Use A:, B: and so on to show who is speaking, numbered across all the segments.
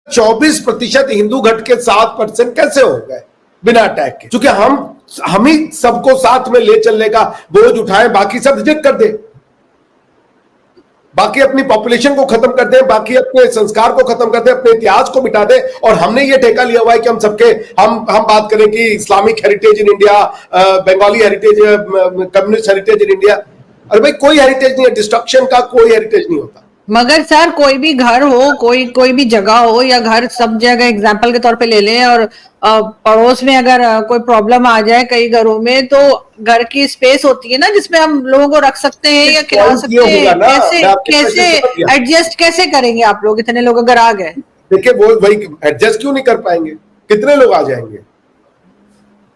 A: 24% हिंदू घट के 7% कैसे हो गए बिना अटैक के? क्योंकि हम ही सबको साथ में ले चलने का बोझ उठाएं, बाकी सब रिजेक्ट कर दें, बाकी अपनी पॉपुलेशन को खत्म कर दें, बाकी अपने संस्कार को खत्म कर दें, अपने इतिहास को मिटा दें, और हमने ये ठेका लिया हुआ है कि हम सबके हम बात करें कि Islamic heritage in India, Bengali heritage, communist heritage in India. अरे भाई कोई हेरिटेज नहीं है, डिस्ट्रक्शन का कोई हेरिटेज नहीं होता।
B: मगर सर कोई भी घर हो, कोई भी जगह हो, या घर सब जगह एग्जाम्पल के तौर पे ले लें, और पड़ोस में अगर कोई प्रॉब्लम आ जाए कई घरों में, तो घर की स्पेस होती है ना जिसमें हम लोगों को रख सकते हैं या खिला सकते हैं। कैसे एडजस्ट कैसे करेंगे आप लोग? इतने लोग अगर आ गए,
A: देखिए वो भाई एडजस्ट क्यों नहीं कर पाएंगे? कितने लोग आ जाएंगे?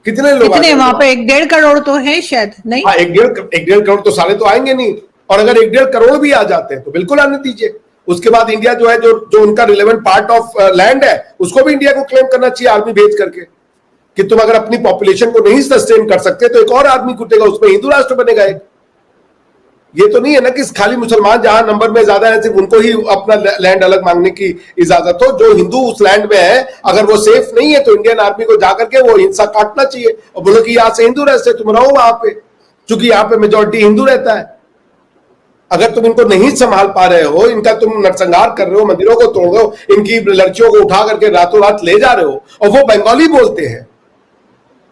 A: कितने लोग?
B: कितने? वहां पे 1-1.5 करोड़ तो है शायद, नहीं?
A: 1-1.5 करोड़ तो सारे तो आएंगे नहीं, और अगर 1-1.5 करोड़ भी आ जाते हैं तो बिल्कुल आने दीजिए। उसके बाद इंडिया जो है, जो उनका रिलेवेंट पार्ट ऑफ लैंड है, उसको भी इंडिया को क्लेम करना चाहिए आर्मी भेज करके, कि तुम अगर अपनी पॉपुलेशन को नहीं सस्टेन कर सकते तो एक और आर्मी कुटेगा, उसमें हिंदू राष्ट्र बनेगा एक। ये तो नहीं है ना कि खाली मुसलमान जहां नंबर में ज्यादा है सिर्फ उनको ही अपना लैंड अलग मांगने की इजाजत हो। जो हिंदू उस लैंड में है, अगर वो सेफ नहीं है तो इंडियन आर्मी को जाकर के वो हिंसा काटना चाहिए और बोलो कि यहां से हिंदू रहते, तुम रहो वहां पे, क्योंकि यहाँ पे मेजोरिटी हिंदू रहता है। अगर तुम इनको नहीं संभाल पा रहे हो, इनका तुम नरसंहार कर रहे हो, मंदिरों को तोड़ रहे हो, इनकी लड़कियों को उठा करके रातों रात ले जा रहे हो, और वो बंगाली बोलते हैं।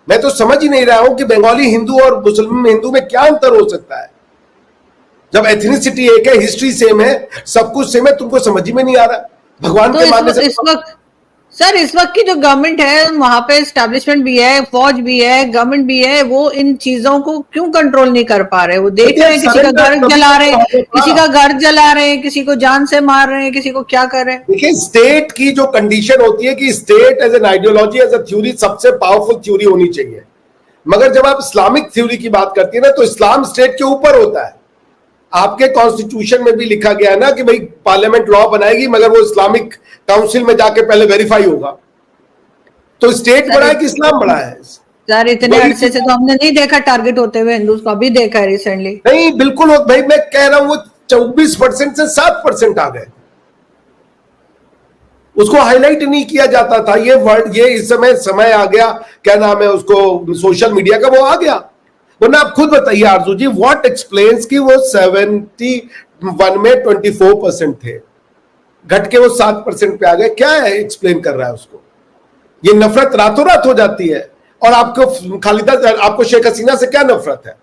A: मैं तो समझ ही नहीं रहा हूं कि बंगाली हिंदू और मुस्लिम हिंदू में क्या अंतर हो सकता है, जब एथनिसिटी एक है, हिस्ट्री सेम है, सब कुछ सेम है। तुमको समझ ही में नहीं आ रहा भगवान
B: तो
A: के मानने से।
B: इस वक्त की जो गवर्नमेंट है, वहां पे एस्टैब्लिशमेंट भी है, फौज भी है, गवर्नमेंट भी है, वो इन चीजों को क्यों कंट्रोल नहीं कर पा रहे? वो देख रहे हैं किसी का घर जला रहे हैं, किसी का घर जला रहे हैं, किसी को जान से मार रहे हैं, किसी को क्या कर रहे हैं।
A: देखिए स्टेट की जो कंडीशन होती है कि state as an ideology, as a theory सबसे पावरफुल थ्योरी होनी चाहिए, मगर जब आप इस्लामिक थ्योरी की बात करती है ना, तो इस्लाम स्टेट के ऊपर होता है। आपके कॉन्स्टिट्यूशन में भी लिखा गया है ना कि भाई पार्लियामेंट लॉ बनाएगी, मगर वो इस्लामिक काउंसिल में जाके पहले वेरीफाई होगा। तो स्टेट बड़ा है कि इस्लाम बड़ा है?
B: सर इतने अरसे से तो हमने नहीं देखा टारगेट होते हुए हिंदू को, अभी देखा है रिसेंटली।
A: नहीं बिल्कुल भाई, मैं कह रहा हूं वो 24% से 7% आ गए, उसको हाईलाइट नहीं किया जाता था। ये वर्ड, ये इस समय आ गया, क्या नाम है उसको, सोशल मीडिया का वो आ गया। वरना आप खुद बताइए आरजू जी, व्हाट एक्सप्लेन्स कि वो 71 में 24% थे, घट के वो 7% पे आ गए? क्या है एक्सप्लेन कर रहा है उसको? ये नफरत रातों रात हो जाती है। और आपको खालिदा, आपको शेख हसीना से क्या नफरत है?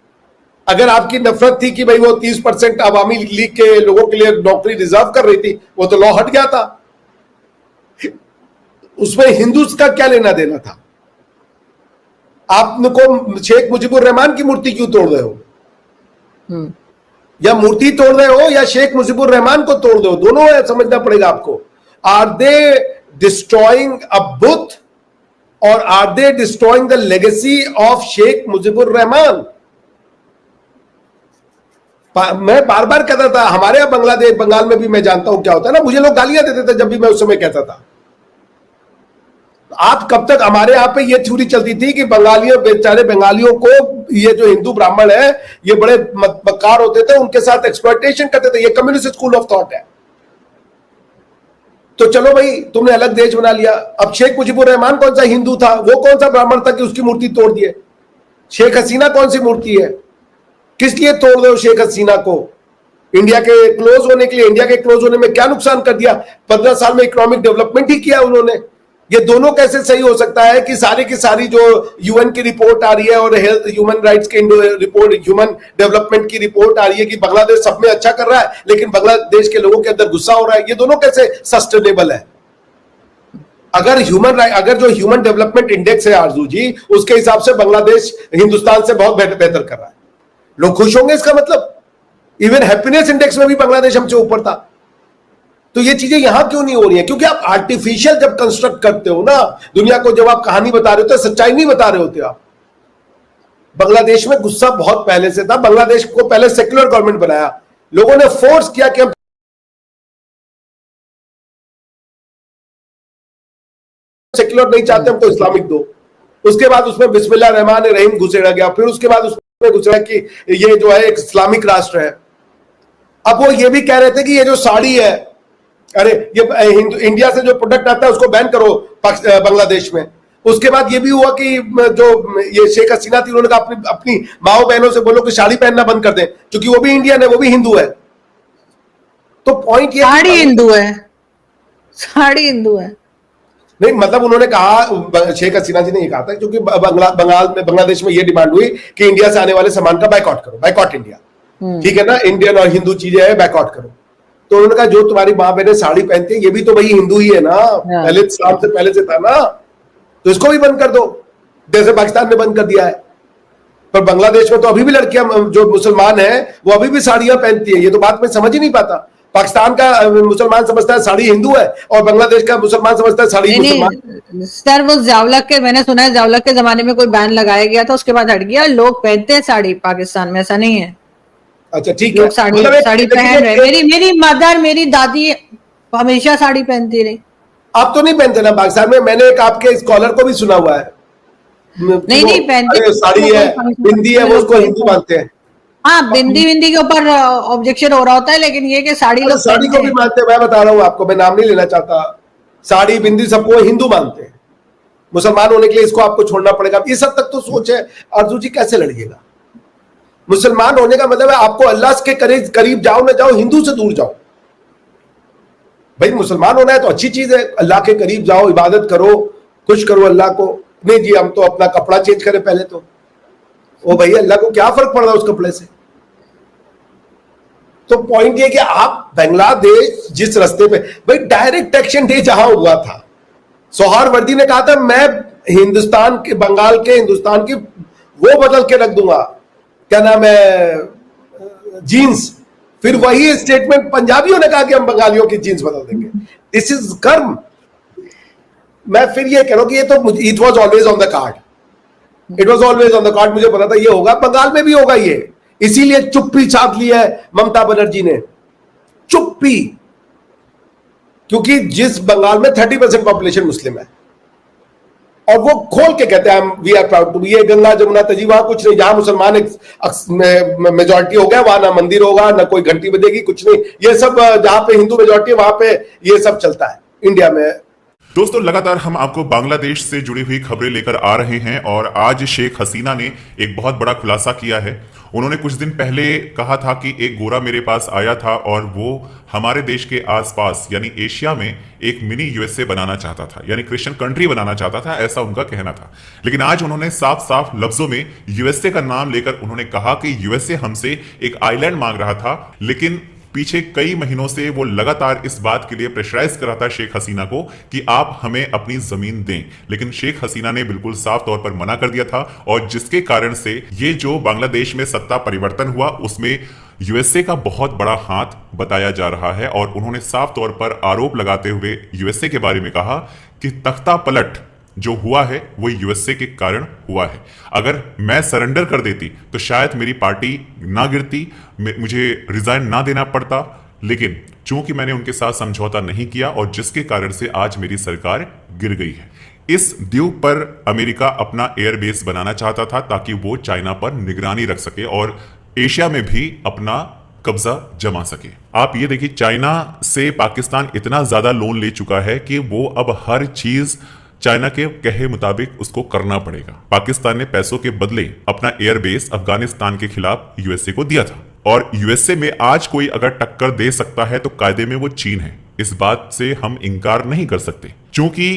A: अगर आपकी नफरत थी कि भाई वो 30% अवामी लीग के लोगों के लिए नौकरी रिजर्व कर रही थी, वो तो लॉ हट गया था, उसमें हिंदूज का क्या लेना देना था? आपको शेख मुजीबुर रहमान की मूर्ति क्यों तोड़ रहे हो? या मूर्ति तोड़ रहे हो या शेख मुजीबुर रहमान को तोड़ रहे हो? दोनों है, समझना पड़ेगा आपको। आर दे डिस्ट्रॉइंग अ बुत और are they destroying the legacy of Sheikh Mujibur Rahman? मैं बार बार कहता था, हमारे यहां बांग्लादेश, बंगाल में भी मैं जानता हूं क्या होता है ना, मुझे लोग गालियां देते थे जब भी मैं उस समय कहता था। आप कब तक, हमारे यहां पे ये थ्योरी चलती थी कि बंगालियों, बेचारे बंगालियों को, ये जो हिंदू ब्राह्मण है ये बड़े मक्कार होते थे, उनके साथ एक्सप्लॉयटेशन करते थे। ये कम्युनिस्ट स्कूल ऑफ थॉट है। तो चलो भाई, तुमने अलग देश बना लिया। अब शेख मुजीबुर रहमान कौन सा हिंदू था? वो कौन सा ब्राह्मण था कि उसकी मूर्ति तोड़ दिए? शेख हसीना कौन सी मूर्ति है? किस लिए तोड़ दो शेख हसीना को? इंडिया के क्लोज होने के लिए। इंडिया के क्लोज होने में क्या नुकसान कर दिया? 15 साल में इकोनॉमिक डेवलपमेंट ही किया उन्होंने। ये दोनों कैसे सही हो सकता है कि सारी की सारी जो यूएन की रिपोर्ट आ रही है और हेल्थ, ह्यूमन राइट्स की रिपोर्ट, ह्यूमन डेवलपमेंट की रिपोर्ट आ रही है कि बांग्लादेश सब में अच्छा कर रहा है, लेकिन बांग्लादेश के लोगों के अंदर गुस्सा हो रहा है? ये दोनों कैसे सस्टेनेबल है? अगर जो ह्यूमन डेवलपमेंट इंडेक्स है आरजू जी, उसके हिसाब से बांग्लादेश हिंदुस्तान से बहुत बेहतर कर रहा है, लोग खुश होंगे इसका मतलब? इवन हैप्पीनेस इंडेक्स में भी बांग्लादेश हमसे ऊपर था। तो ये चीजें यहां क्यों नहीं हो रही है? क्योंकि आप आर्टिफिशियल जब कंस्ट्रक्ट करते हो ना दुनिया को, जब आप कहानी बता रहे होते, सच्चाई नहीं बता रहे होते आप। बांग्लादेश में गुस्सा बहुत पहले से था। बांग्लादेश को पहले सेक्युलर गवर्नमेंट बनाया, लोगों ने फोर्स किया कि हम सेक्युलर नहीं चाहते, हमको इस्लामिक दो। उसके बाद उसमें बिस्मिल्लाह रहमान रहीम घुसेड़ा गया। फिर उसके बाद उसमें घुसेड़ा कि ये जो है एक इस्लामिक राष्ट्र है। अब वो ये भी कह रहे थे कि ये जो साड़ी है अरे ये इंडिया से जो प्रोडक्ट आता है उसको बैन करो बांग्लादेश में। उसके बाद ये भी हुआ कि जो ये शेख हसीना थी उन्होंने कहा अपनी अपनी माओ बहनों से बोलो कि साड़ी पहनना बंद कर दें, क्योंकि वो भी इंडियन है, वो भी हिंदू है। तो पॉइंट ये
B: साड़ी हिंदू है, साड़ी हिंदू है
A: नहीं, मतलब उन्होंने कहा, शेख हसीना जी ने ये कहा था, क्योंकि बांग्लादेश में ये डिमांड हुई कि इंडिया से आने वाले सामान का बाइकआउट करो, बाइकआउट इंडिया, ठीक है ना, इंडियन और हिंदू चीजें है बाइकआउट करो। तो उन्होंने कहा जो तुम्हारी माँ बहनें साड़ी पहनती है ये भी तो भाई हिंदू ही है ना, पहले इस्लाम से पहले से था ना, तो इसको भी बंद कर दो, जैसे पाकिस्तान ने बंद कर दिया है। पर बांग्लादेश में तो अभी भी लड़कियां जो मुसलमान है वो अभी भी साड़ियां पहनती है। ये तो बात मैं समझ ही नहीं पाता। पाकिस्तान का मुसलमान समझता है साड़ी हिंदू है और बांग्लादेश का मुसलमान समझता है साड़ी मुसलमान।
B: सर वो ज़ावलक के, मैंने सुना है ज़ावलक के जमाने में कोई बैन लगाया गया था, उसके बाद हट गया। लोग पहनते हैं साड़ी पाकिस्तान में, ऐसा नहीं है।
A: अच्छा ठीक
B: है, साड़ी पहन रहे। मेरी मदर, मेरी दादी हमेशा साड़ी पहनती रही।
A: आप तो नहीं पहनते ना पाकिस्तान में? मैंने एक आपके स्कॉलर को भी सुना हुआ है
B: नहीं पहनते,
A: साड़ी है, बिंदी है, वो उसको हिंदू मानते हैं।
B: हाँ, बिंदी के ऊपर ऑब्जेक्शन हो रहा होता है, लेकिन ये कि साड़ी लोग
A: साड़ी को भी मानते हैं। मैं बता रहा हूँ आपको, मैं नाम नहीं लेना चाहता, साड़ी बिंदी सबको हिंदू मानते हैं। मुसलमान होने के लिए इसको आपको छोड़ना पड़ेगा। इस हद तक तो सोच है। अर्जुन जी कैसे लड़िएगा? मुसलमान होने का मतलब है आपको अल्लाह के करीब जाओ ना जाओ, हिंदू से दूर जाओ। भाई मुसलमान होना है तो अच्छी चीज है, अल्लाह के करीब जाओ, इबादत करो, खुश करो अल्लाह को। नहीं जी हम तो अपना कपड़ा चेंज करें पहले तो, ओ भाई अल्लाह को क्या फर्क पड़ रहा है उस कपड़े से? तो पॉइंट ये कि आप बांग्लादेश जिस रास्ते पे, भाई डायरेक्ट एक्शन डे जहां हुआ था, सोहारवर्दी ने कहा था मैं हिंदुस्तान के, बंगाल के हिंदुस्तान की वो बदल के रख दूंगा, क्या नाम है, जीन्स। फिर वही स्टेटमेंट पंजाबियों ने कहा कि हम बंगालियों की जीन्स बदल देंगे। दिस इज कर्म। मैं फिर ये कह रहा हूं कि ये तो it was always on the card, it was always on the card. मुझे पता था ये होगा, बंगाल में भी होगा ये, इसीलिए चुप्पी छाप ली है ममता बनर्जी ने, चुप्पी। क्योंकि जिस बंगाल में 30% पॉपुलेशन मुस्लिम है और वो खोल के कहते हैं we are proud to be, ये गंगा जमुना तजी, वहां कुछ नहीं। जहां मुसलमान मेजॉरिटी हो गया वहां ना मंदिर होगा ना कोई घंटी बजेगी, कुछ नहीं। ये सब जहां पे हिंदू मेजॉरिटी है वहां पे ये सब चलता है इंडिया में।
C: दोस्तों लगातार हम आपको बांग्लादेश से जुड़ी हुई खबरें लेकर आ रहे हैं और आज शेख हसीना ने एक बहुत बड़ा खुलासा किया है। उन्होंने कुछ दिन पहले कहा था कि एक गोरा मेरे पास आया था और वो हमारे देश के आसपास यानी एशिया में एक मिनी यूएसए बनाना चाहता था, यानी क्रिश्चियन कंट्री बनाना चाहता था, ऐसा उनका कहना था। लेकिन आज उन्होंने साफ साफ लफ्जों में यूएसए का नाम लेकर उन्होंने कहा कि यूएसए हमसे एक आइलैंड मांग रहा था, लेकिन पीछे कई महीनों से वो लगातार इस बात के लिए प्रेशराइज कर रहा था शेख हसीना को कि आप हमें अपनी जमीन दें। लेकिन शेख हसीना ने बिल्कुल साफ तौर पर मना कर दिया था और जिसके कारण से ये जो बांग्लादेश में सत्ता परिवर्तन हुआ उसमें यूएसए का बहुत बड़ा हाथ बताया जा रहा है। और उन्होंने साफ तौर पर आरोप लगाते हुए यूएसए के बारे में कहा कि तख्ता पलट जो हुआ है वो यूएसए के कारण हुआ है। अगर मैं सरेंडर कर देती तो शायद मेरी पार्टी ना गिरती, मुझे रिजाइन ना देना पड़ता, लेकिन चूंकि मैंने उनके साथ समझौता नहीं किया और जिसके कारण से आज मेरी सरकार गिर गई है। इस द्वीप पर अमेरिका अपना एयरबेस बनाना चाहता था ताकि वो चाइना पर निगरानी रख सके और एशिया में भी अपना कब्जा जमा सके। आप ये देखिए, चाइना से पाकिस्तान इतना ज्यादा लोन ले चुका है कि वो अब हर चीज चाइना के कहे मुताबिक उसको करना पड़ेगा। पाकिस्तान ने पैसों के बदले अपना एयरबेस अफगानिस्तान के खिलाफ यूएसए को दिया था और यूएसए में आज कोई अगर टक्कर दे सकता है तो कायदे में वो चीन है। इस बात से हम इनकार नहीं कर सकते, क्योंकि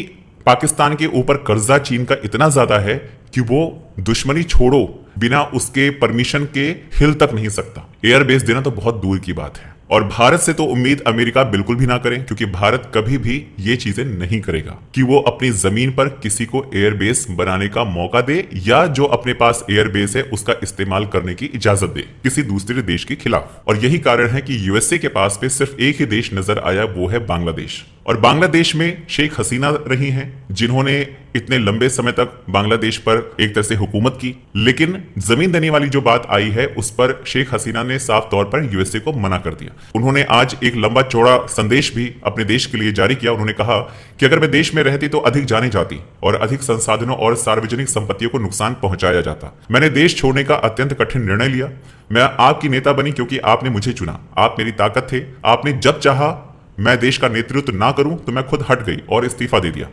C: पाकिस्तान के ऊपर कर्जा चीन का इतना ज्यादा है कि वो दुश्मनी छोड़ो बिना उसके परमिशन के हिल तक नहीं सकता। एयरबेस देना तो बहुत दूर की बात है और भारत से तो उम्मीद अमेरिका बिल्कुल भी ना करें, क्योंकि भारत कभी भी ये चीजें नहीं करेगा कि वो अपनी जमीन पर किसी को एयरबेस बनाने का मौका दे या जो अपने पास एयरबेस है उसका इस्तेमाल करने की इजाजत दे किसी दूसरे देश के खिलाफ। और यही कारण है कि यूएसए के पास पे सिर्फ एक ही देश नजर आया, वो है बांग्लादेश। और बांग्लादेश में शेख हसीना रही हैं जिन्होंने इतने लंबे समय तक बांग्लादेश पर एक तरह से हुकूमत की, लेकिन जमीन देने वाली जो बात आई है उस पर शेख हसीना ने साफ तौर पर यूएसए को मना कर दिया। उन्होंने आज एक लंबा चौड़ा संदेश भी अपने देश के लिए जारी किया। उन्होंने कहा कि अगर मैं देश में रहती तो अधिक जाने जाती और अधिक संसाधनों और सार्वजनिक संपत्तियों को नुकसान पहुंचाया जाता। मैंने देश छोड़ने का अत्यंत कठिन निर्णय लिया। मैं आपकी नेता बनी क्योंकि आपने मुझे चुना, आप मेरी ताकत थे, आपने जब चाहा मैं देश का नेतृत्व ना करूं तो मैं खुद हट गई और इस्तीफा दे दिया।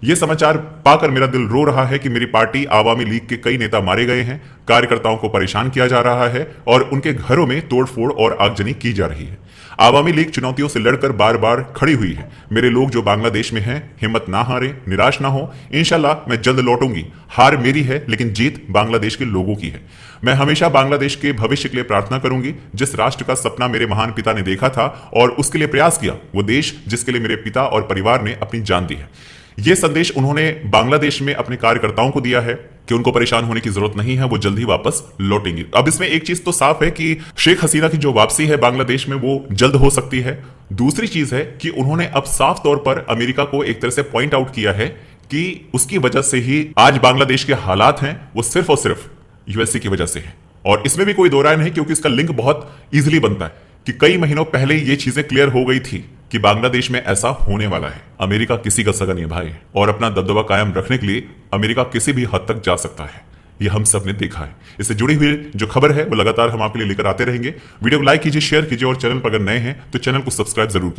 C: ये समाचार पाकर मेरा दिल रो रहा है कि मेरी पार्टी आवामी लीग के कई नेता मारे गए हैं, कार्यकर्ताओं को परेशान किया जा रहा है और उनके घरों में तोड़फोड़ और आगजनी की जा रही है। आवामी लीग चुनौतियों से लड़कर बार बार खड़ी हुई है। मेरे लोग जो बांग्लादेश में हैं, हिम्मत ना हारें, निराश ना हो। इंशाल्लाह मैं जल्द लौटूंगी। हार मेरी है लेकिन जीत बांग्लादेश के लोगों की है। मैं हमेशा बांग्लादेश के भविष्य के लिए प्रार्थना करूंगी। जिस राष्ट्र का सपना मेरे महान पिता ने देखा था और उसके लिए प्रयास किया, वो देश जिसके लिए मेरे पिता और परिवार ने अपनी जान दी है। ये संदेश उन्होंने बांग्लादेश में अपने कार्यकर्ताओं को दिया है कि उनको परेशान होने की जरूरत नहीं है, वो जल्द ही वापस लौटेंगे। अब इसमें एक चीज तो साफ है कि शेख हसीना की जो वापसी है बांग्लादेश में वो जल्द हो सकती है। दूसरी चीज है कि उन्होंने अब साफ तौर पर अमेरिका को एक तरह से पॉइंट आउट किया है कि उसकी वजह से ही आज बांग्लादेश के हालात हैं वो सिर्फ और सिर्फ यूएसए की वजह से है। और इसमें भी कोई दो राय नहीं, क्योंकि इसका लिंक बहुत इजीली बनता है कि कई महीनों पहले ये चीजें क्लियर हो गई थी कि बांग्लादेश में ऐसा होने वाला है। अमेरिका किसी का सगा नहीं भाई, और अपना दबदबा कायम रखने के लिए अमेरिका किसी भी हद तक जा सकता है। ये हम सब ने देखा है। इससे जुड़ी हुई जो खबर है वो लगातार हम आपके लिए लेकर आते रहेंगे। वीडियो को लाइक कीजिए, शेयर कीजिए और चैनल पर अगर नए हैं तो चैनल को सब्सक्राइब जरूर कीजिए।